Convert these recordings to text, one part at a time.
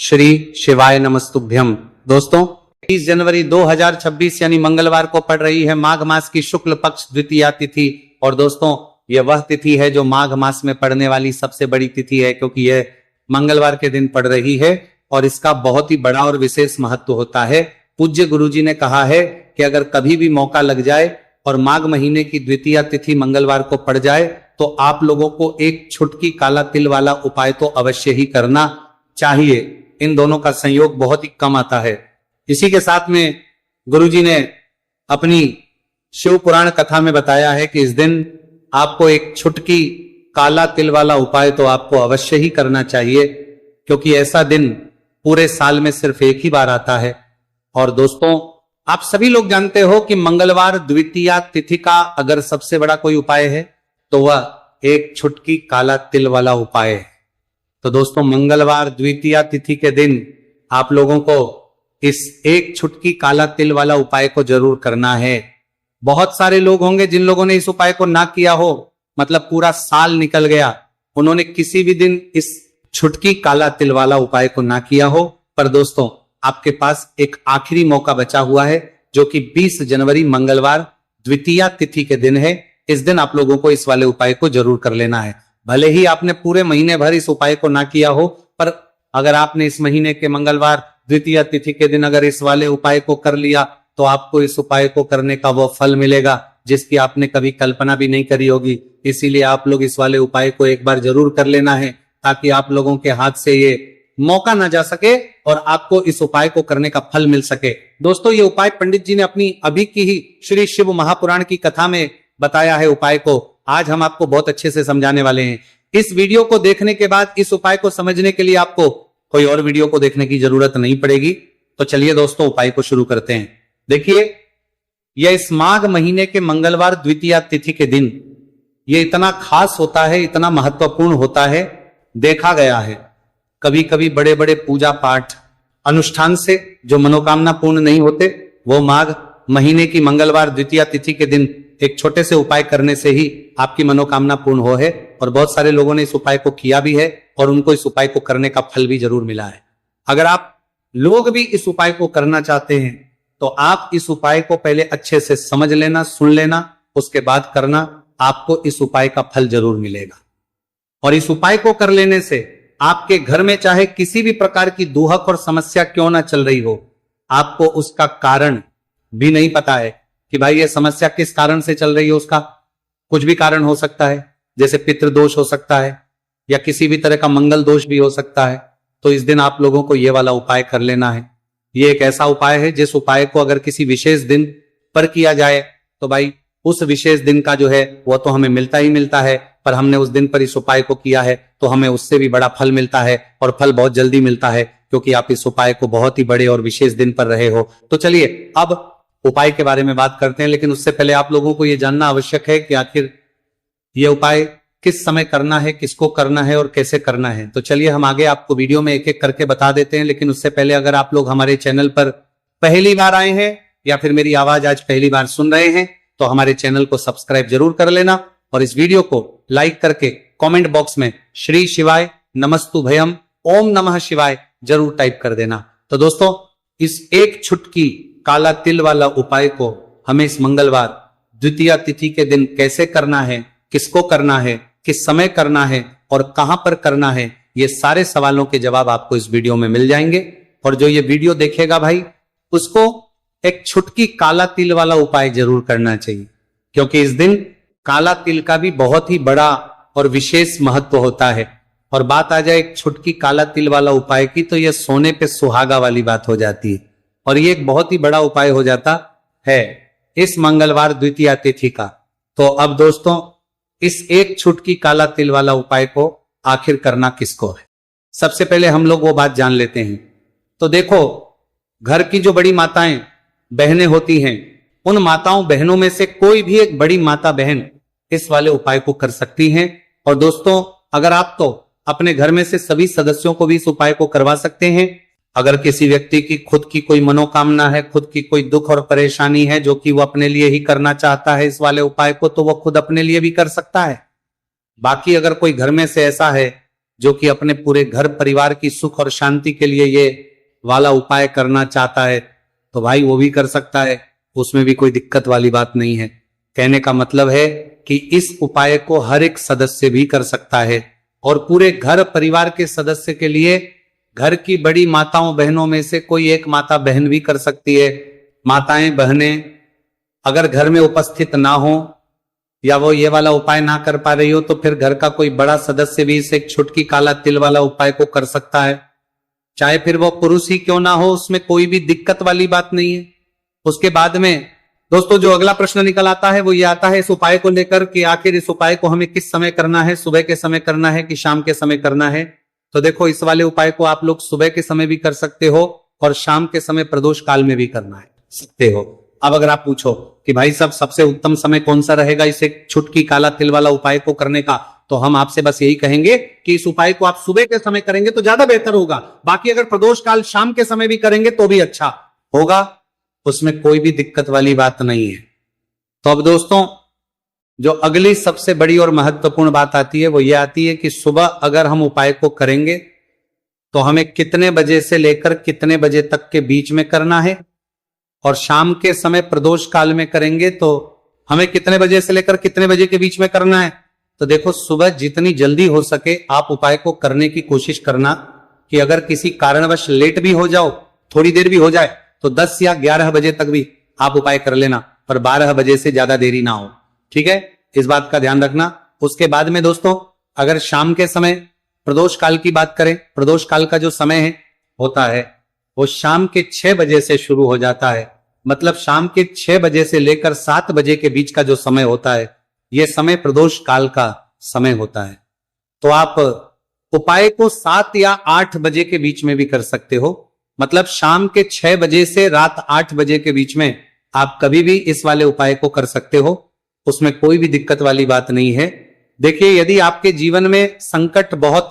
श्री शिवाय नमस्तुभ्यम। दोस्तों 30 जनवरी 2026 यानी मंगलवार को पड़ रही है माघ मास की शुक्ल पक्ष द्वितीया तिथि। और दोस्तों यह वह तिथि है जो माघ मास में पड़ने वाली सबसे बड़ी तिथि है, क्योंकि यह मंगलवार के दिन पड़ रही है और इसका बहुत ही बड़ा और विशेष महत्व होता है। पूज्य गुरुजी ने कहा है कि अगर कभी भी मौका लग जाए और माघ महीने की द्वितीया तिथि मंगलवार को पड़ जाए तो आप लोगों को एक छुटकी काला तिल वाला उपाय तो अवश्य ही करना चाहिए। इन दोनों का संयोग बहुत ही कम आता है। इसी के साथ में गुरुजी ने अपनी शिव पुराण कथा में बताया है कि इस दिन आपको एक छुटकी काला तिल वाला उपाय तो आपको अवश्य ही करना चाहिए, क्योंकि ऐसा दिन पूरे साल में सिर्फ एक ही बार आता है। और दोस्तों आप सभी लोग जानते हो कि मंगलवार द्वितीया तिथि का अगर सबसे बड़ा कोई उपाय है तो वह एक छुटकी काला तिल वाला उपाय है। तो दोस्तों मंगलवार द्वितीया तिथि के दिन आप लोगों को इस एक छुटकी काला तिल वाला उपाय को जरूर करना है। बहुत सारे लोग होंगे जिन लोगों ने इस उपाय को ना किया हो, मतलब पूरा साल निकल गया, उन्होंने किसी भी दिन इस छुटकी काला तिल वाला उपाय को ना किया हो। पर दोस्तों आपके पास एक आखिरी मौका बचा हुआ है, जो कि 20 जनवरी मंगलवार द्वितीया तिथि के दिन है। इस दिन आप लोगों को इस वाले उपाय को जरूर कर लेना है। भले ही आपने पूरे महीने भर इस उपाय को ना किया हो, पर अगर आपने इस महीने के मंगलवार द्वितीया तिथि के दिन अगर इस वाले उपाय को कर लिया तो आपको इस उपाय को करने का वो फल मिलेगा जिसकी आपने कभी कल्पना भी नहीं करी होगी। इसीलिए आप लोग इस वाले उपाय को एक बार जरूर कर लेना है, ताकि आप लोगों के हाथ से ये मौका ना जा सके और आपको इस उपाय को करने का फल मिल सके। दोस्तों ये उपाय पंडित जी ने अपनी अभी की ही श्री शिव महापुराण की कथा में बताया है। उपाय को आज हम आपको बहुत अच्छे से समझाने वाले हैं। इस वीडियो को देखने के बाद इस उपाय को समझने के लिए आपको कोई और वीडियो को देखने की जरूरत नहीं पड़ेगी। तो चलिए दोस्तों उपाय को शुरू करते हैं। देखिए यह इस माघ महीने के मंगलवार द्वितीया तिथि के दिन यह इतना खास होता है, इतना महत्वपूर्ण होता है। देखा गया है कभी कभी बड़े बड़े पूजा पाठ अनुष्ठान से जो मनोकामना पूर्ण नहीं होते, वो माघ महीने की मंगलवार द्वितीया तिथि के दिन एक छोटे से उपाय करने से ही आपकी मनोकामना पूर्ण हो है। और बहुत सारे लोगों ने इस उपाय को किया भी है और उनको इस उपाय को करने का फल भी जरूर मिला है। अगर आप लोग भी इस उपाय को करना चाहते हैं तो आप इस उपाय को पहले अच्छे से समझ लेना, सुन लेना, उसके बाद करना। आपको इस उपाय का फल जरूर मिलेगा। और इस उपाय को कर लेने से आपके घर में चाहे किसी भी प्रकार की दुहक और समस्या क्यों ना चल रही हो, आपको उसका कारण भी नहीं पता है कि भाई ये समस्या किस कारण से चल रही है। उसका कुछ भी कारण हो सकता है, जैसे पितृदोष हो सकता है या किसी भी तरह का मंगल दोष भी हो सकता है। तो इस दिन आप लोगों को ये वाला उपाय कर लेना है। ये एक ऐसा उपाय है जिस उपाय को अगर किसी विशेष दिन पर किया जाए तो भाई उस विशेष दिन का जो है वो तो हमें मिलता ही मिलता है, पर हमने उस दिन पर इस उपाय को किया है तो हमें उससे भी बड़ा फल मिलता है, और फल बहुत जल्दी मिलता है क्योंकि आप इस उपाय को बहुत ही बड़े और विशेष दिन पर रहे हो। तो चलिए अब उपाय के बारे में बात करते हैं, लेकिन उससे पहले आप लोगों को यह जानना आवश्यक है कि आखिर यह उपाय किस समय करना है, किसको करना है और कैसे करना है। तो चलिए हम आगे आपको वीडियो में एक एक करके बता देते हैं। लेकिन उससे पहले अगर आप लोग हमारे चैनल पर पहली बार आए हैं या फिर मेरी आवाज आज पहली बार सुन रहे हैं तो हमारे चैनल को सब्सक्राइब जरूर कर लेना और इस वीडियो को लाइक करके कमेंट बॉक्स में श्री शिवाय नमस्तुभयम ओम नमः शिवाय जरूर टाइप कर देना। तो दोस्तों इस एक छुटकी काला तिल वाला उपाय को हमें इस मंगलवार द्वितीया तिथि के दिन कैसे करना है, किसको करना है, किस समय करना है और कहां पर करना है, ये सारे सवालों के जवाब आपको इस वीडियो में मिल जाएंगे। और जो ये वीडियो देखेगा भाई उसको एक छुटकी काला तिल वाला उपाय जरूर करना चाहिए, क्योंकि इस दिन काला तिल का भी बहुत ही बड़ा और विशेष महत्व होता है। और बात आ जाए एक छुटकी काला तिल वाला उपाय की तो यह सोने पे सुहागा वाली बात हो जाती है, और ये एक बहुत ही बड़ा उपाय हो जाता है इस मंगलवार द्वितीया तिथि का। तो अब दोस्तों इस एक छुटकी काला तिल वाला उपाय को आखिर करना किसको है, सबसे पहले हम लोग वो बात जान लेते हैं। तो देखो घर की जो बड़ी माताएं बहनें होती हैं, उन माताओं बहनों में से कोई भी एक बड़ी माता बहन इस वाले उपाय को कर सकती हैं। और दोस्तों अगर आप तो अपने घर में से सभी सदस्यों को भी इस उपाय को करवा सकते हैं। अगर किसी व्यक्ति की खुद की कोई मनोकामना है, खुद की कोई दुख और परेशानी है जो कि वो अपने लिए ही करना चाहता है इस वाले उपाय को, तो वो खुद अपने लिए भी कर सकता है। बाकी अगर कोई घर में से ऐसा है जो कि अपने पूरे घर परिवार की सुख और शांति के लिए ये वाला उपाय करना चाहता है तो भाई वो भी कर सकता है, उसमें भी कोई दिक्कत वाली बात नहीं है। कहने का मतलब है कि इस उपाय को हर एक सदस्य भी कर सकता है और पूरे घर परिवार के सदस्य के लिए घर की बड़ी माताओं बहनों में से कोई एक माता बहन भी कर सकती है। माताएं बहनें अगर घर में उपस्थित ना हो या वो ये वाला उपाय ना कर पा रही हो तो फिर घर का कोई बड़ा सदस्य भी इसे एक छुटकी काला तिल वाला उपाय को कर सकता है, चाहे फिर वो पुरुष ही क्यों ना हो, उसमें कोई भी दिक्कत वाली बात नहीं है। उसके बाद में दोस्तों जो अगला प्रश्न निकल आता है वो ये आता है इस उपाय को लेकर कि आखिर इस उपाय को हमें किस समय करना है, सुबह के समय करना है कि शाम के समय करना है। तो देखो इस वाले उपाय को आप लोग सुबह के समय भी कर सकते हो और शाम के समय प्रदोष काल में भी करना है सकते हो। अब अगर आप पूछो कि भाई साहब सबसे उत्तम समय कौन सा रहेगा इसे छुटकी काला तिल वाला उपाय को करने का, तो हम आपसे बस यही कहेंगे कि इस उपाय को आप सुबह के समय करेंगे तो ज्यादा बेहतर होगा। बाकी अगर प्रदोष काल शाम के समय भी करेंगे तो भी अच्छा होगा, उसमें कोई भी दिक्कत वाली बात नहीं है। तो अब दोस्तों जो अगली सबसे बड़ी और महत्वपूर्ण बात आती है वो ये आती है कि सुबह अगर हम उपाय को करेंगे तो हमें कितने बजे से लेकर कितने बजे तक के बीच में करना है, और शाम के समय प्रदोष काल में करेंगे तो हमें कितने बजे से लेकर कितने बजे के बीच में करना है। तो देखो सुबह जितनी जल्दी हो सके आप उपाय को करने की कोशिश करना कि अगर किसी कारणवश लेट भी हो जाओ, थोड़ी देर भी हो जाए, तो 10 या 11 बजे तक भी आप उपाय कर लेना, पर 12 बजे से ज्यादा देरी ना हो, ठीक है, इस बात का ध्यान रखना। उसके बाद में दोस्तों अगर शाम के समय प्रदोष काल की बात करें, प्रदोष काल का जो समय है होता है वो शाम के 6 बजे से शुरू हो जाता है। मतलब शाम के 6 बजे से लेकर 7 बजे के बीच का जो समय होता है यह समय प्रदोष काल का समय होता है। तो आप उपाय को 7 या 8 बजे के बीच में भी कर सकते हो। मतलब शाम के 6 बजे से रात 8 बजे के बीच में आप कभी भी इस वाले उपाय को कर सकते हो, उसमें कोई भी दिक्कत वाली बात नहीं है। देखिए यदि आपके जीवन में संकट बहुत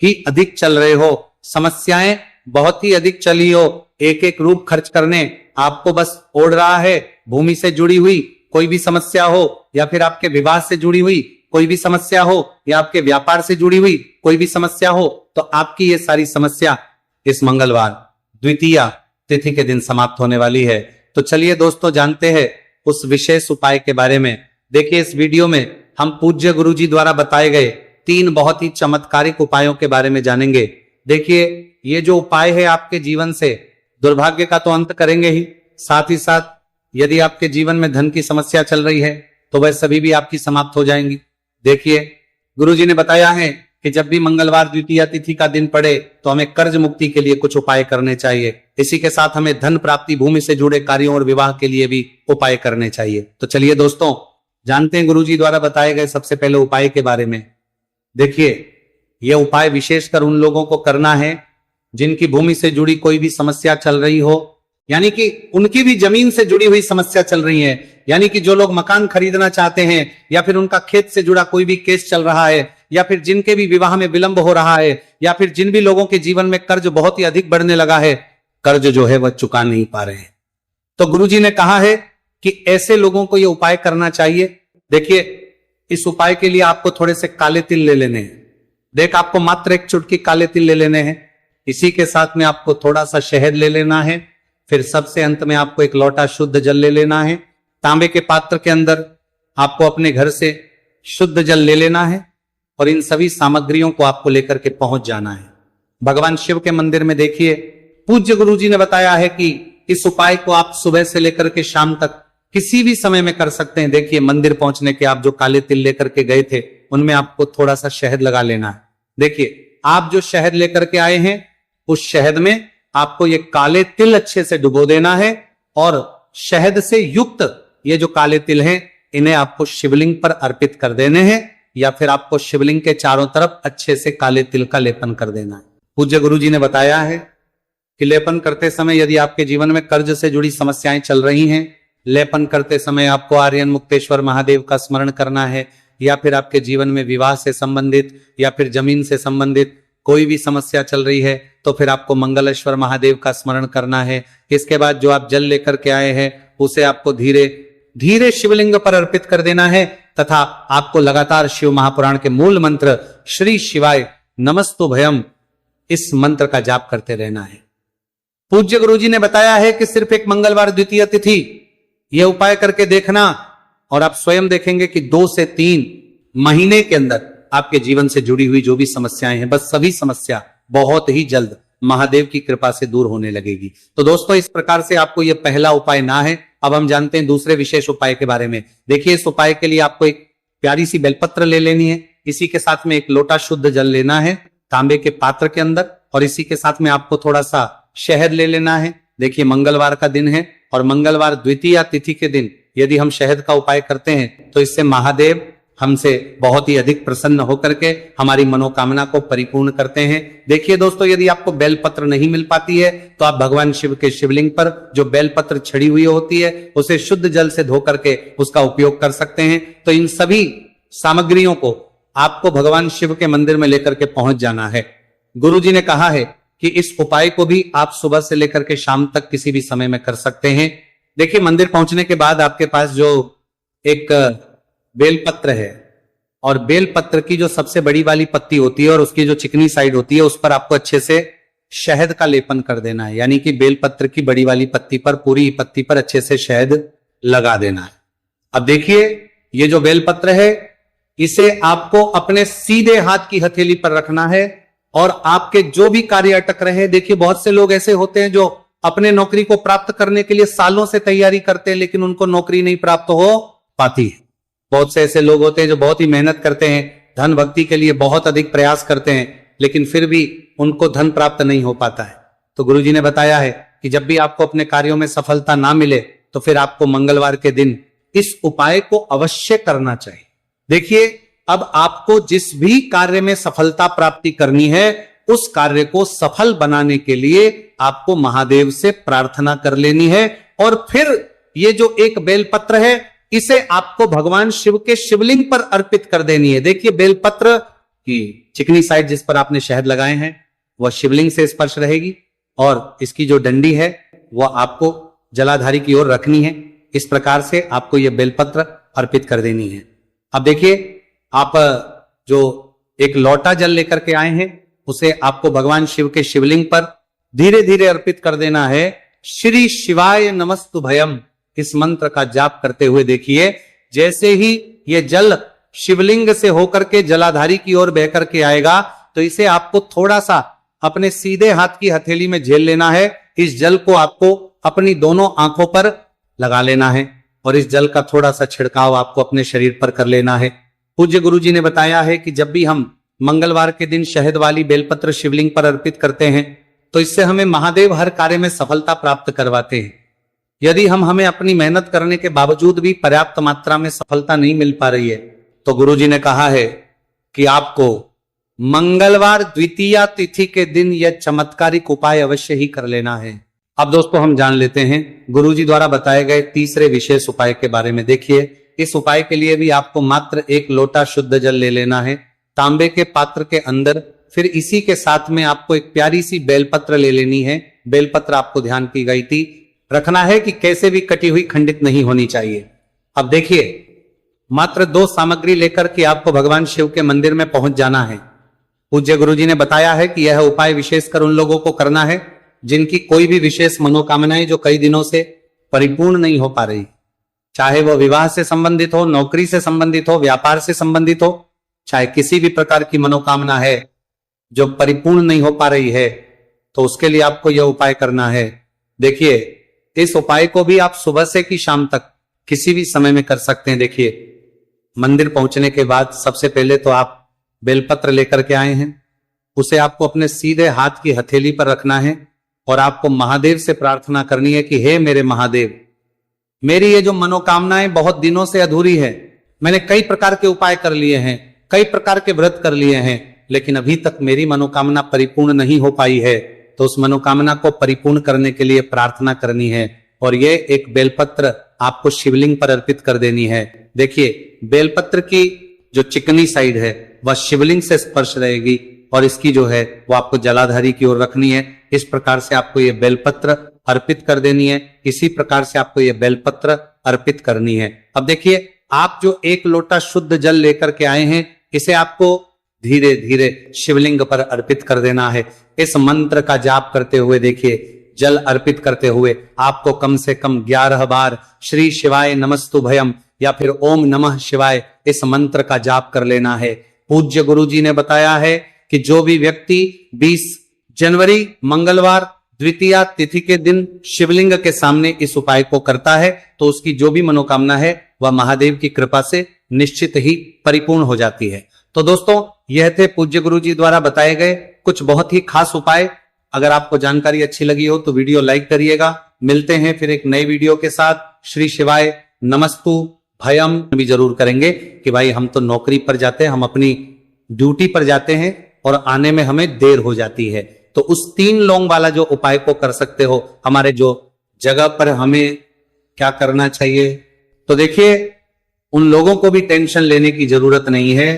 ही अधिक चल रहे हो, समस्याएं बहुत ही अधिक चली हो, एक एक रूप खर्च करने आपको बस ओढ़ रहा है, भूमि से जुड़ी हुई कोई भी समस्या हो या फिर आपके विवाह से जुड़ी हुई कोई भी समस्या हो या आपके व्यापार से जुड़ी हुई कोई भी समस्या हो, तो आपकी ये सारी समस्या इस मंगलवार द्वितीया तिथि के दिन समाप्त होने वाली है। तो चलिए दोस्तों जानते हैं उस विशेष उपाय के बारे में। देखिए इस वीडियो में हम पूज्य गुरुजी द्वारा बताए गए 3 बहुत ही चमत्कारिक उपायों के बारे में जानेंगे। देखिए ये जो उपाय है आपके जीवन से दुर्भाग्य का तो अंत करेंगे ही, साथ ही साथ यदि आपके जीवन में धन की समस्या चल रही है तो वह सभी भी आपकी समाप्त हो जाएंगी। देखिए गुरुजी ने बताया है कि जब भी मंगलवार द्वितीया तिथि का दिन पड़े तो हमें कर्ज मुक्ति के लिए कुछ उपाय करने चाहिए। इसी के साथ हमें धन प्राप्ति, भूमि से जुड़े कार्यों और विवाह के लिए भी उपाय करने चाहिए। तो चलिए दोस्तों जानते हैं गुरुजी द्वारा बताए गए सबसे पहले उपाय के बारे में। देखिए यह उपाय विशेषकर उन लोगों को करना है जिनकी भूमि से जुड़ी कोई भी समस्या चल रही हो, यानी कि उनकी भी जमीन से जुड़ी हुई समस्या चल रही है, यानी कि जो लोग मकान खरीदना चाहते हैं या फिर उनका खेत से जुड़ा कोई भी केस चल रहा है या फिर जिनके भी विवाह में विलंब हो रहा है या फिर जिन भी लोगों के जीवन में कर्ज बहुत ही अधिक बढ़ने लगा है, कर्ज जो है वह चुका नहीं पा रहे हैं, तो गुरुजी ने कहा है कि ऐसे लोगों को यह उपाय करना चाहिए। देखिए इस उपाय के लिए आपको थोड़े से काले तिल ले लेने हैं। देख आपको मात्र एक चुटकी काले तिल ले लेने हैं, इसी के साथ में आपको थोड़ा सा शहद ले लेना है, फिर सबसे अंत में आपको एक लोटा शुद्ध जल ले लेना है। तांबे के पात्र के अंदर आपको अपने घर से शुद्ध जल ले लेना है और इन सभी सामग्रियों को आपको लेकर के पहुंच जाना है भगवान शिव के मंदिर में। देखिए पूज्य गुरुजी ने बताया है कि इस उपाय को आप सुबह से लेकर के शाम तक किसी भी समय में कर सकते हैं। देखिए मंदिर पहुंचने के आप जो काले तिल लेकर के गए थे उनमें आपको थोड़ा सा शहद लगा लेना है। देखिए आप जो शहद लेकर के आए हैं उस शहद में आपको ये काले तिल अच्छे से डुबो देना है और शहद से युक्त ये जो काले तिल हैं इन्हें आपको शिवलिंग पर अर्पित कर देने हैं या फिर आपको शिवलिंग के चारों तरफ अच्छे से काले तिल का लेपन कर देना है। पूज्य गुरुजी ने बताया है कि लेपन करते समय यदि आपके जीवन में कर्ज से जुड़ी समस्याएं चल रही हैं, लेपन करते समय आपको आर्यन मुक्तेश्वर महादेव का स्मरण करना है, या फिर आपके जीवन में विवाह से संबंधित या फिर जमीन से संबंधित कोई भी समस्या चल रही है तो फिर आपको मंगलेश्वर महादेव का स्मरण करना है। इसके बाद जो आप जल लेकर के आए हैं उसे आपको धीरे धीरे शिवलिंग पर अर्पित कर देना है तथा आपको लगातार शिव महापुराण के मूल मंत्र श्री शिवाय नमस्तुभ्यम इस मंत्र का जाप करते रहना है। पूज्य गुरुजी ने बताया है कि सिर्फ एक मंगलवार द्वितीय तिथि यह उपाय करके देखना और आप स्वयं देखेंगे कि 2 से 3 महीने के अंदर आपके जीवन से जुड़ी हुई जो भी समस्याएं हैं, बस सभी समस्या बहुत ही जल्द महादेव की कृपा से दूर होने लगेगी। तो दोस्तों, इस प्रकार से आपको यह पहला उपाय ना है। अब हम जानते हैं दूसरे विशेष उपाय के बारे में। देखिए, इस उपाय के लिए आपको एक प्यारी सी बेलपत्र ले लेनी है। इसी के साथ में एक लोटा शुद्ध जल लेना है तांबे के पात्र के अंदर, और इसी के साथ में आपको थोड़ा सा शहद ले लेना है। देखिए, मंगलवार का दिन है और मंगलवार द्वितीय तिथि के दिन यदि हम शहद का उपाय करते हैं तो इससे महादेव हमसे बहुत ही अधिक प्रसन्न होकर के हमारी मनोकामना को परिपूर्ण करते हैं। देखिए दोस्तों, यदि आपको बेलपत्र नहीं मिल पाती है तो आप भगवान शिव के शिवलिंग पर जो बेलपत्र छड़ी हुई होती है उसे शुद्ध जल से धो करके उसका उपयोग कर सकते हैं। तो इन सभी सामग्रियों को आपको भगवान शिव के मंदिर में लेकर के पहुंच जाना है। गुरुजी ने कहा है कि इस उपाय को भी आप सुबह से लेकर के शाम तक किसी भी समय में कर सकते हैं। देखिए, मंदिर पहुंचने के बाद आपके पास जो एक बेलपत्र है और बेलपत्र की जो सबसे बड़ी वाली पत्ती होती है और उसकी जो चिकनी साइड होती है उस पर आपको अच्छे से शहद का लेपन कर देना है। यानी कि बेलपत्र की बड़ी वाली पत्ती पर, पूरी पत्ती पर अच्छे से शहद लगा देना है। अब देखिए, ये जो बेलपत्र है इसे आपको अपने सीधे हाथ की हथेली पर रखना है और आपके जो भी कार्य अटक रहे हैं, देखिए बहुत से लोग ऐसे होते हैं जो अपने नौकरी को प्राप्त करने के लिए सालों से तैयारी करते हैं लेकिन उनको नौकरी नहीं प्राप्त हो पाती है। बहुत से ऐसे लोग होते हैं जो बहुत ही मेहनत करते हैं, धन भक्ति के लिए बहुत अधिक प्रयास करते हैं, लेकिन फिर भी उनको धन प्राप्त नहीं हो पाता है। तो गुरुजी ने बताया है कि जब भी आपको अपने कार्यों में सफलता ना मिले तो फिर आपको मंगलवार के दिन इस उपाय को अवश्य करना चाहिए। देखिए, अब आपको जिस भी कार्य में सफलता प्राप्ति करनी है उस कार्य को सफल बनाने के लिए आपको महादेव से प्रार्थना कर लेनी है और फिर ये जो एक बेलपत्र है इसे आपको भगवान शिव के शिवलिंग पर अर्पित कर देनी है। देखिए, बेलपत्र की चिकनी साइड जिस पर आपने शहद लगाए हैं वह शिवलिंग से स्पर्श रहेगी और इसकी जो डंडी है वह आपको जलाधारी की ओर रखनी है। इस प्रकार से आपको यह बेलपत्र अर्पित कर देनी है। अब देखिए, आप जो एक लोटा जल लेकर के आए हैं उसे आपको भगवान शिव के शिवलिंग पर धीरे धीरे अर्पित कर देना है। श्री शिवाय नमस्तुभयम इस मंत्र का जाप करते हुए देखिए, जैसे ही यह जल शिवलिंग से होकर के जलाधारी की ओर बह करके आएगा तो इसे आपको थोड़ा सा अपने सीधे हाथ की हथेली में झेल लेना है। इस जल को आपको अपनी दोनों आंखों पर लगा लेना है और इस जल का थोड़ा सा छिड़काव आपको अपने शरीर पर कर लेना है। पूज्य गुरुजी ने बताया है कि जब भी हम मंगलवार के दिन शहद वाली बेलपत्र शिवलिंग पर अर्पित करते हैं तो इससे हमें महादेव हर कार्य में सफलता प्राप्त करवाते हैं। यदि हमें अपनी मेहनत करने के बावजूद भी पर्याप्त मात्रा में सफलता नहीं मिल पा रही है तो गुरुजी ने कहा है कि आपको मंगलवार द्वितीय तिथि के दिन यह चमत्कारिक उपाय अवश्य ही कर लेना है। अब दोस्तों, हम जान लेते हैं गुरुजी द्वारा बताए गए तीसरे विशेष उपाय के बारे में। देखिए, इस उपाय के लिए भी आपको मात्र एक लोटा शुद्ध जल ले लेना है तांबे के पात्र के अंदर। फिर इसी के साथ में आपको एक प्यारी सी बेलपत्र ले लेनी है। बेलपत्र आपको ध्यान की गई थी रखना है कि कैसे भी कटी हुई खंडित नहीं होनी चाहिए। अब देखिए, मात्र 2 सामग्री लेकर के आपको भगवान शिव के मंदिर में पहुंच जाना है। पूज्य गुरुजी ने बताया है कि यह उपाय विशेषकर उन लोगों को करना है जिनकी कोई भी विशेष मनोकामनाएं जो कई दिनों से परिपूर्ण नहीं हो पा रही, चाहे वह विवाह से संबंधित हो, नौकरी से संबंधित हो, व्यापार से संबंधित हो, चाहे किसी भी प्रकार की मनोकामना है जो परिपूर्ण नहीं हो पा रही है, तो उसके लिए आपको यह उपाय करना है। देखिए, इस उपाय को भी आप सुबह से कि शाम तक किसी भी समय में कर सकते हैं। देखिए, मंदिर पहुंचने के बाद सबसे पहले तो आप बेलपत्र लेकर के आए हैं, उसे आपको अपने सीधे हाथ की हथेली पर रखना है और आपको महादेव से प्रार्थना करनी है कि हे मेरे महादेव, मेरी ये जो मनोकामनाएं बहुत दिनों से अधूरी है, मैंने कई प्रकार के उपाय कर लिए हैं, कई प्रकार के व्रत कर लिए हैं, लेकिन अभी तक मेरी मनोकामना परिपूर्ण नहीं हो पाई है। तो उस मनोकामना को परिपूर्ण करने के लिए प्रार्थना करनी है और ये एक बेलपत्र आपको शिवलिंग पर अर्पित कर देनी है। देखिए, बेलपत्र की जो चिकनी साइड है वह शिवलिंग से स्पर्श रहेगी और इसकी जो है वो आपको जलाधारी की ओर रखनी है। इस प्रकार से आपको ये बेलपत्र अर्पित कर देनी है। इसी प्रकार से आपको ये बेलपत्र अर्पित करनी है। अब देखिए, आप जो एक लोटा शुद्ध जल लेकर के आए हैं इसे आपको धीरे धीरे शिवलिंग पर अर्पित कर देना है। इस मंत्र का जाप करते हुए देखिए, जल अर्पित करते हुए आपको कम से कम 11 बार श्री शिवाय नमस्तुभयम या फिर ओम नमः शिवाय इस मंत्र का जाप कर लेना है। पूज्य गुरु जी ने बताया है कि जो भी व्यक्ति 20 जनवरी मंगलवार द्वितीया तिथि के दिन शिवलिंग के सामने इस उपाय को करता है तो उसकी जो भी मनोकामना है वह महादेव की कृपा से निश्चित ही परिपूर्ण हो जाती है। तो दोस्तों, यह थे पूज्य गुरु जी द्वारा बताए गए कुछ बहुत ही खास उपाय। अगर आपको जानकारी अच्छी लगी हो तो वीडियो लाइक करिएगा। मिलते हैं फिर एक नई वीडियो के साथ। श्री शिवाय नमस्तु भयम भी जरूर करेंगे कि भाई हम तो नौकरी पर जाते हैं, हम अपनी ड्यूटी पर जाते हैं और आने में हमें देर हो जाती है, तो उस 3 लौंग वाला जो उपाय को कर सकते हो हमारे जो जगह पर हमें क्या करना चाहिए। तो देखिए, उन लोगों को भी टेंशन लेने की जरूरत नहीं है।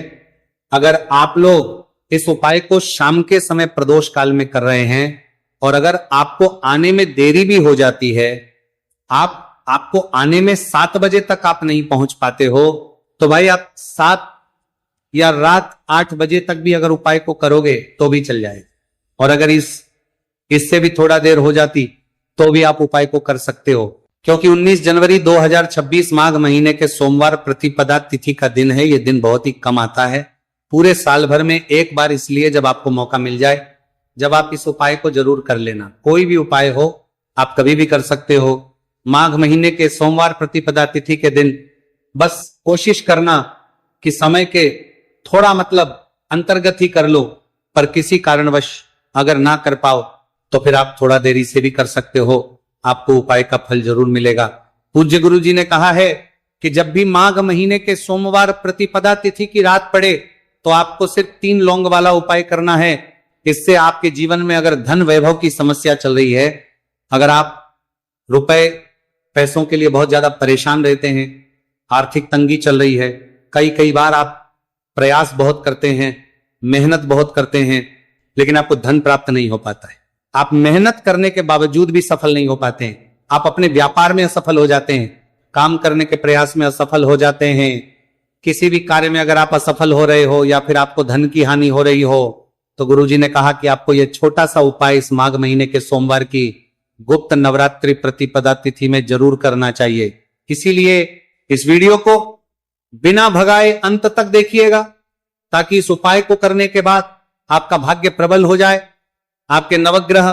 अगर आप लोग इस उपाय को शाम के समय प्रदोष काल में कर रहे हैं और अगर आपको आने में देरी भी हो जाती है, आपको आने में 7 बजे तक आप नहीं पहुंच पाते हो, तो भाई आप 7 या रात 8 बजे तक भी अगर उपाय को करोगे तो भी चल जाएगा। और अगर इससे भी थोड़ा देर हो जाती तो भी आप उपाय को कर सकते हो, क्योंकि 19 जनवरी 2026 माघ महीने के सोमवार प्रतिपदा तिथि का दिन है। यह दिन बहुत ही कम आता है, पूरे साल भर में एक बार, इसलिए जब आपको मौका मिल जाए, जब आप इस उपाय को जरूर कर लेना। कोई भी उपाय हो आप कभी भी कर सकते हो। माघ महीने के सोमवार प्रतिपदा तिथि के दिन बस कोशिश करना कि समय के थोड़ा अंतर्गत ही कर लो, पर किसी कारणवश अगर ना कर पाओ तो फिर आप थोड़ा देरी से भी कर सकते हो, आपको उपाय का फल जरूर मिलेगा। पूज्य गुरु जी ने कहा है कि जब भी माघ महीने के सोमवार प्रतिपदा तिथि की रात पड़े तो आपको सिर्फ 3 लौंग वाला उपाय करना है। इससे आपके जीवन में अगर धन वैभव की समस्या चल रही है, अगर आप रुपए पैसों के लिए बहुत ज्यादा परेशान रहते हैं, आर्थिक तंगी चल रही है, कई बार आप प्रयास बहुत करते हैं, मेहनत बहुत करते हैं, लेकिन आपको धन प्राप्त नहीं हो पाता है, आप मेहनत करने के बावजूद भी सफल नहीं हो पाते हैं, आप अपने व्यापार में असफल हो जाते हैं, काम करने के प्रयास में असफल हो जाते हैं, किसी भी कार्य में अगर आप असफल हो रहे हो या फिर आपको धन की हानि हो रही हो, तो गुरुजी ने कहा कि आपको यह छोटा सा उपाय इस माघ महीने के सोमवार की गुप्त नवरात्रि प्रतिपदा तिथि में जरूर करना चाहिए। इसीलिए इस वीडियो को बिना भगाए अंत तक देखिएगा, ताकि इस उपाय को करने के बाद आपका भाग्य प्रबल हो जाए, आपके नवग्रह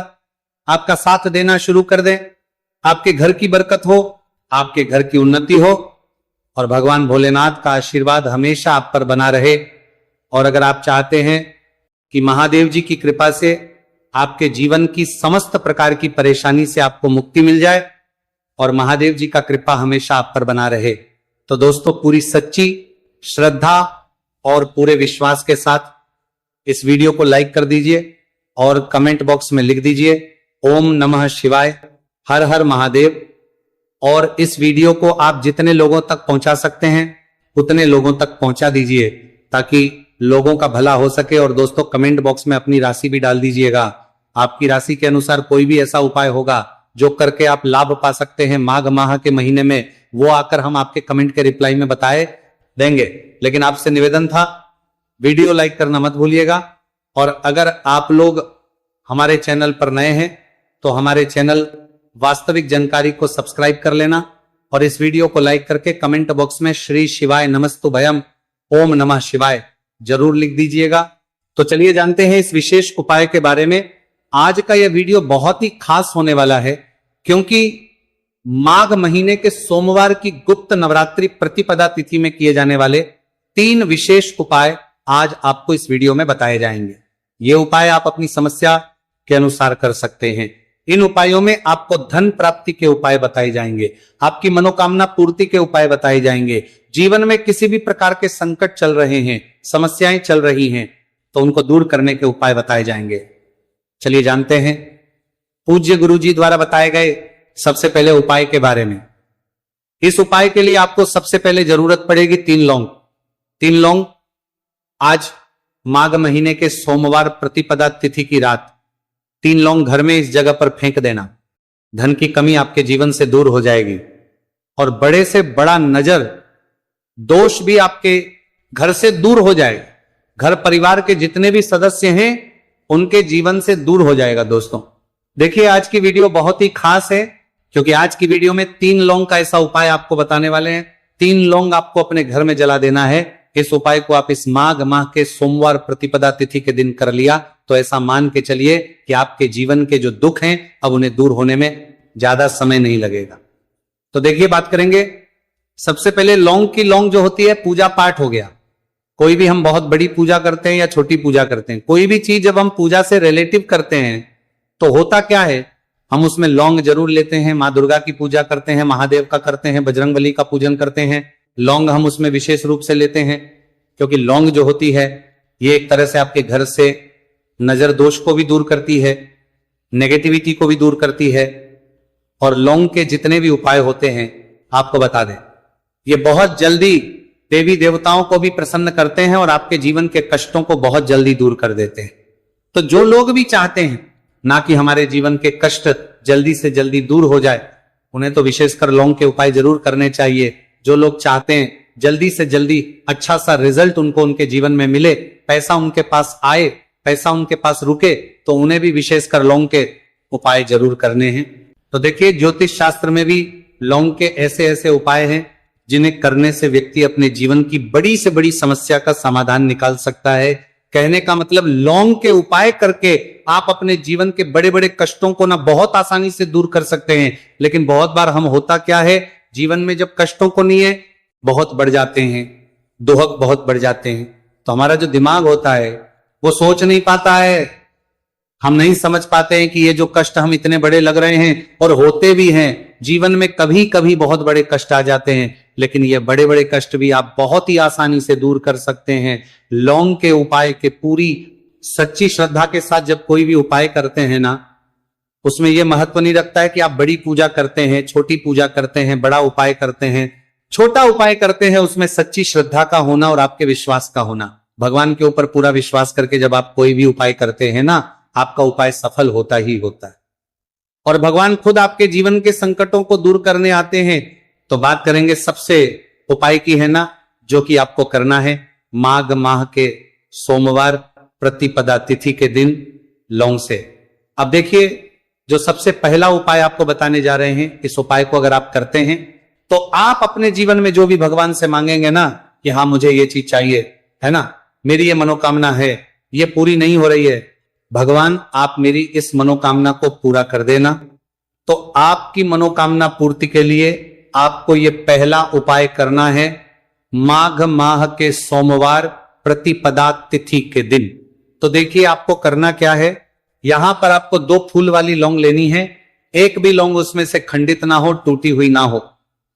आपका साथ देना शुरू कर दें, आपके घर की बरकत हो, आपके घर की उन्नति हो और भगवान भोलेनाथ का आशीर्वाद हमेशा आप पर बना रहे। और अगर आप चाहते हैं कि महादेव जी की कृपा से आपके जीवन की समस्त प्रकार की परेशानी से आपको मुक्ति मिल जाए और महादेव जी का कृपा हमेशा आप पर बना रहे, तो दोस्तों पूरी सच्ची श्रद्धा और पूरे विश्वास के साथ इस वीडियो को लाइक कर दीजिए और कमेंट बॉक्स में लिख दीजिए ओम नमः शिवाय, हर हर महादेव। और इस वीडियो को आप जितने लोगों तक पहुंचा सकते हैं उतने लोगों तक पहुंचा दीजिए, ताकि लोगों का भला हो सके। और दोस्तों कमेंट बॉक्स में अपनी राशि भी डाल दीजिएगा, आपकी राशि के अनुसार कोई भी ऐसा उपाय होगा जो करके आप लाभ पा सकते हैं माघ माह के महीने में, वो आकर हम आपके कमेंट के रिप्लाई में बताए देंगे। लेकिन आपसे निवेदन था, वीडियो लाइक करना मत भूलिएगा। और अगर आप लोग हमारे चैनल पर नए हैं तो हमारे चैनल वास्तविक जानकारी को सब्सक्राइब कर लेना और इस वीडियो को लाइक करके कमेंट बॉक्स में श्री शिवाय नमस्तुभयम ओम नमः शिवाय जरूर लिख दीजिएगा। तो चलिए जानते हैं इस विशेष उपाय के बारे में। आज का यह वीडियो बहुत ही खास होने वाला है, क्योंकि माघ महीने के सोमवार की गुप्त नवरात्रि प्रतिपदा तिथि में किए जाने वाले 3 विशेष उपाय आज आपको इस वीडियो में बताए जाएंगे। ये उपाय आप अपनी समस्या के अनुसार कर सकते हैं। इन उपायों में आपको धन प्राप्ति के उपाय बताए जाएंगे, आपकी मनोकामना पूर्ति के उपाय बताए जाएंगे। जीवन में किसी भी प्रकार के संकट चल रहे हैं, समस्याएं चल रही हैं, तो उनको दूर करने के उपाय बताए जाएंगे। चलिए जानते हैं पूज्य गुरु जी द्वारा बताए गए सबसे पहले उपाय के बारे में। इस उपाय के लिए आपको सबसे पहले जरूरत पड़ेगी 3 लौंग। 3 लौंग आज माघ महीने के सोमवार प्रतिपदा तिथि की रात 3 लौंग घर में इस जगह पर फेंक देना। धन की कमी आपके जीवन से दूर हो जाएगी और बड़े से बड़ा नजर दोष भी आपके घर से दूर हो जाएगा। घर परिवार के जितने भी सदस्य हैं उनके जीवन से दूर हो जाएगा। दोस्तों देखिए, आज की वीडियो बहुत ही खास है, क्योंकि आज की वीडियो में 3 लौंग का ऐसा उपाय आपको बताने वाले हैं। 3 लौंग आपको अपने घर में जला देना है। इस उपाय को आप इस माघ माह के सोमवार प्रतिपदा तिथि के दिन कर लिया तो ऐसा मान के चलिए कि आपके जीवन के जो दुख हैं अब उन्हें दूर होने में ज्यादा समय नहीं लगेगा। तो देखिए, बात करेंगे सबसे पहले लौंग की। लौंग जो होती है पूजा पाठ हो गया। कोई भी हम बहुत बड़ी पूजा करते हैं या छोटी पूजा करते हैं, कोई भी चीज जब हम पूजा से रिलेटिव करते हैं तो होता क्या है, हम उसमें लौंग जरूर लेते हैं। माँ दुर्गा की पूजा करते हैं, महादेव का करते हैं, बजरंगबली का पूजन करते हैं, लौंग हम उसमें विशेष रूप से लेते हैं, क्योंकि लौंग जो होती है ये एक तरह से आपके घर से नजर दोष को भी दूर करती है, नेगेटिविटी को भी दूर करती है। और लौंग के जितने भी उपाय होते हैं आपको बता दें, ये बहुत जल्दी देवी देवताओं को भी प्रसन्न करते हैं और आपके जीवन के कष्टों को बहुत जल्दी दूर कर देते हैं। तो जो लोग भी चाहते हैं ना कि हमारे जीवन के कष्ट जल्दी से जल्दी दूर हो जाए, उन्हें तो विशेषकर लौंग के उपाय जरूर करने चाहिए। जो लोग चाहते हैं जल्दी से जल्दी अच्छा सा रिजल्ट उनको उनके जीवन में मिले, पैसा उनके पास आए, पैसा उनके पास रुके, तो उन्हें भी विशेषकर लौंग के उपाय जरूर करने हैं। तो देखिए, ज्योतिष शास्त्र में भी लौंग के ऐसे ऐसे उपाय हैं जिन्हें करने से व्यक्ति अपने जीवन की बड़ी से बड़ी समस्या का समाधान निकाल सकता है। कहने का मतलब, लौंग के उपाय करके आप अपने जीवन के बड़े बड़े कष्टों को ना बहुत आसानी से दूर कर सकते हैं। लेकिन बहुत बार हम होता क्या है, जीवन में जब कष्टों को लिए बहुत बढ़ जाते हैं, दुहक बहुत बढ़ जाते हैं, तो हमारा जो दिमाग होता है वो सोच नहीं पाता है। हम नहीं समझ पाते हैं कि ये जो कष्ट हम इतने बड़े लग रहे हैं और होते भी हैं। जीवन में कभी कभी बहुत बड़े कष्ट आ जाते हैं, लेकिन ये बड़े बड़े कष्ट भी आप बहुत ही आसानी से दूर कर सकते हैं लौंग के उपाय के। पूरी सच्ची श्रद्धा के साथ जब कोई भी उपाय करते हैं ना, उसमें यह महत्व नहीं रखता है कि आप बड़ी पूजा करते हैं, छोटी पूजा करते हैं, बड़ा उपाय करते हैं, छोटा उपाय करते हैं, उसमें सच्ची श्रद्धा का होना और आपके विश्वास का होना। भगवान के ऊपर पूरा विश्वास करके जब आप कोई भी उपाय करते हैं ना, आपका उपाय सफल होता ही होता है और भगवान खुद आपके जीवन के संकटों को दूर करने आते हैं। तो बात करेंगे सबसे उपाय की है ना, जो कि आपको करना है माघ माह के सोमवार प्रतिपदा तिथि के दिन लौंग से। अब देखिए, जो सबसे पहला उपाय आपको बताने जा रहे हैं, इस उपाय को अगर आप करते हैं तो आप अपने जीवन में जो भी भगवान से मांगेंगे ना कि हाँ मुझे ये चीज चाहिए, है ना, मेरी ये मनोकामना है, ये पूरी नहीं हो रही है, भगवान आप मेरी इस मनोकामना को पूरा कर देना। तो आपकी मनोकामना पूर्ति के लिए आपको ये पहला उपाय करना है माघ माह के सोमवार प्रतिपदा तिथि के दिन। तो देखिए, आपको करना क्या है, यहां पर आपको 2 फूल वाली लौंग लेनी है। एक भी लौंग उसमें से खंडित ना हो, टूटी हुई ना हो।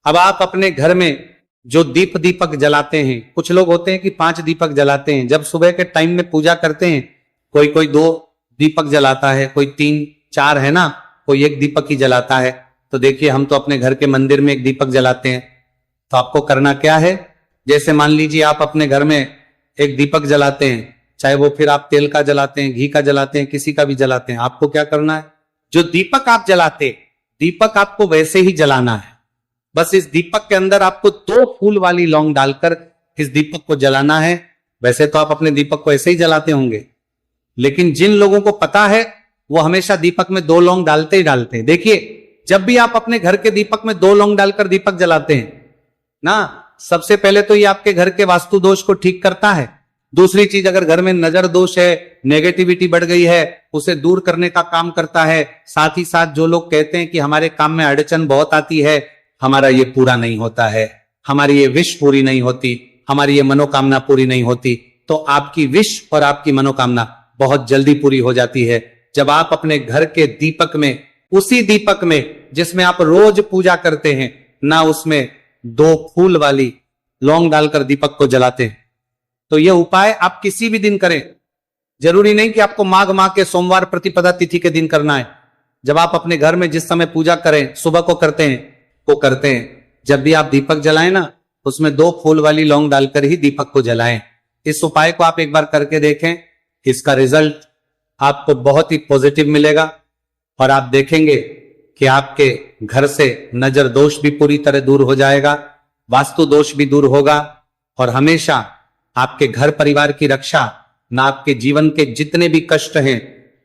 अब आप अपने घर में जो दीपक जलाते हैं, कुछ लोग होते हैं कि 5 दीपक जलाते हैं। जब सुबह के टाइम में पूजा करते हैं, कोई 2 दीपक जलाता है, कोई 3 4 है ना, कोई 1 दीपक ही जलाता है। तो देखिए, हम तो अपने घर के मंदिर में 1 दीपक जलाते हैं। तो आपको करना क्या है, जैसे मान लीजिए आप अपने घर में 1 दीपक जलाते हैं, चाहे वो फिर आप तेल का जलाते हैं, घी का जलाते हैं, किसी का भी जलाते हैं, आपको क्या करना है, जो दीपक आप जलाते, दीपक आपको वैसे ही जलाना है। बस इस दीपक के अंदर आपको 2 फूल वाली लौंग डालकर इस दीपक को जलाना है। वैसे तो आप अपने दीपक को ऐसे ही जलाते होंगे, लेकिन जिन लोगों को पता है वो हमेशा दीपक में 2 लौंग डालते ही डालते हैं। देखिए, जब भी आप अपने घर के दीपक में 2 लौंग डालकर दीपक जलाते हैं ना, सबसे पहले तो ये आपके घर के वास्तु दोष को ठीक करता है। दूसरी चीज, अगर घर में नजर दोष है, नेगेटिविटी बढ़ गई है, उसे दूर करने का काम करता है। साथ ही साथ जो लोग कहते हैं कि हमारे काम में अड़चन बहुत आती है, हमारा ये पूरा नहीं होता है, हमारी ये विश पूरी नहीं होती, हमारी ये मनोकामना पूरी नहीं होती, तो आपकी विश और आपकी मनोकामना बहुत जल्दी पूरी हो जाती है जब आप अपने घर के दीपक में, उसी दीपक में जिसमें आप रोज पूजा करते हैं ना, उसमें 2 फूल वाली लौंग डालकर दीपक को जलाते हैं। तो यह उपाय आप किसी भी दिन करें, जरूरी नहीं कि आपको माघ माह के सोमवार प्रतिपदा तिथि के दिन करना है। जब आप अपने घर में जिस समय पूजा करें, सुबह को करते हैं, वो करते हैं, जब भी आप दीपक जलाएं ना, उसमें 2 फूल वाली लौंग डालकर ही दीपक को जलाएं। इस उपाय को आप एक बार करके देखें, इसका रिजल्ट आपको बहुत ही पॉजिटिव मिलेगा और आप देखेंगे कि आपके घर से नजर दोष भी पूरी तरह दूर हो जाएगा, वास्तु दोष भी दूर होगा और हमेशा आपके घर परिवार की रक्षा, ना आपके जीवन के जितने भी कष्ट हैं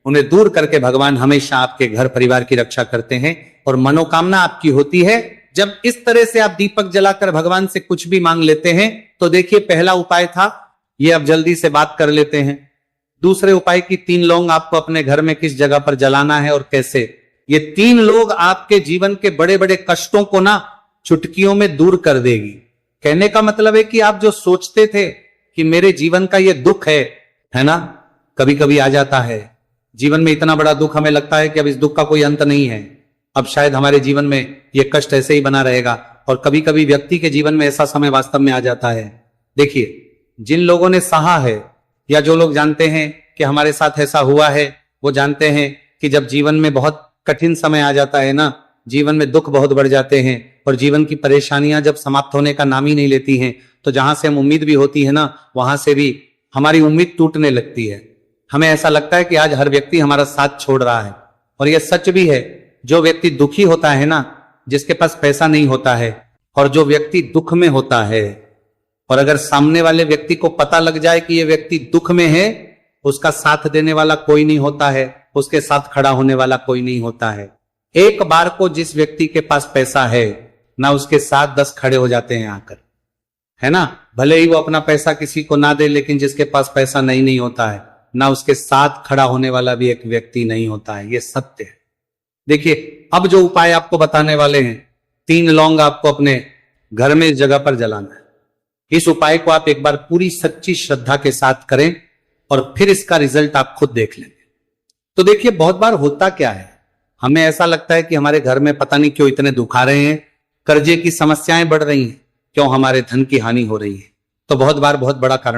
उन्हें दूर करके भगवान हमेशा आपके घर परिवार की रक्षा करते हैं और मनोकामना आपकी होती है। जब इस तरह से आप दीपक जलाकर भगवान से कुछ भी मांग लेते हैं तो देखिए, पहला उपाय था ये, अब जल्दी से बात कर लेते हैं। दूसरे उपाय की 3 लौंग आपको अपने घर में किस जगह पर जलाना है और कैसे। ये 3 लोग आपके जीवन के बड़े बड़े कष्टों को ना चुटकियों में दूर कर देगी। कहने का मतलब है कि आप जो सोचते थे कि मेरे जीवन का ये दुख है ना, कभी कभी आ जाता है जीवन में इतना बड़ा दुख, हमें लगता है कि अब इस दुख का कोई अंत नहीं है, अब शायद हमारे जीवन में ये कष्ट ऐसे ही बना रहेगा। और कभी कभी व्यक्ति के जीवन में ऐसा समय वास्तव में आ जाता है। देखिए, जिन लोगों ने सहा है या जो लोग जानते हैं कि हमारे साथ ऐसा हुआ है, वो जानते हैं कि जब जीवन में बहुत कठिन समय आ जाता है ना, जीवन में दुख बहुत बढ़ जाते हैं और जीवन की परेशानियां जब समाप्त होने का नाम ही नहीं लेती हैं, तो जहां से हम उम्मीद भी होती है ना, वहां से भी हमारी उम्मीद टूटने लगती है। हमें ऐसा लगता है कि आज हर व्यक्ति हमारा साथ छोड़ रहा है। और यह सच भी है, जो व्यक्ति दुखी होता है ना, जिसके पास पैसा नहीं होता है, और जो व्यक्ति दुख में होता है, और अगर सामने वाले व्यक्ति को पता लग जाए कि यह व्यक्ति दुख में है, उसका साथ देने वाला कोई नहीं होता है, उसके साथ खड़ा होने वाला कोई नहीं होता है। एक बार को जिस व्यक्ति के पास पैसा है ना, उसके साथ 10 खड़े हो जाते हैं आकर, है ना। भले ही वो अपना पैसा किसी को ना दे, लेकिन जिसके पास पैसा नहीं होता है ना, उसके साथ खड़ा होने वाला भी एक व्यक्ति नहीं होता है। ये सत्य है। देखिए, अब जो उपाय आपको बताने वाले हैं, 3 लौंग आपको अपने घर में इस जगह पर जलाना है। इस उपाय को आप एक बार पूरी सच्ची श्रद्धा के साथ करें और फिर इसका रिजल्ट आप खुद देख लेंगे। तो देखिए, बहुत बार होता क्या है, हमें ऐसा लगता है कि हमारे घर में पता नहीं क्यों इतने दुख आ रहे हैं, कर्जे की समस्याएं बढ़ रही हैं, क्यों हमारे धन की हानि हो रही है। तो बहुत बार बहुत बड़ा कारण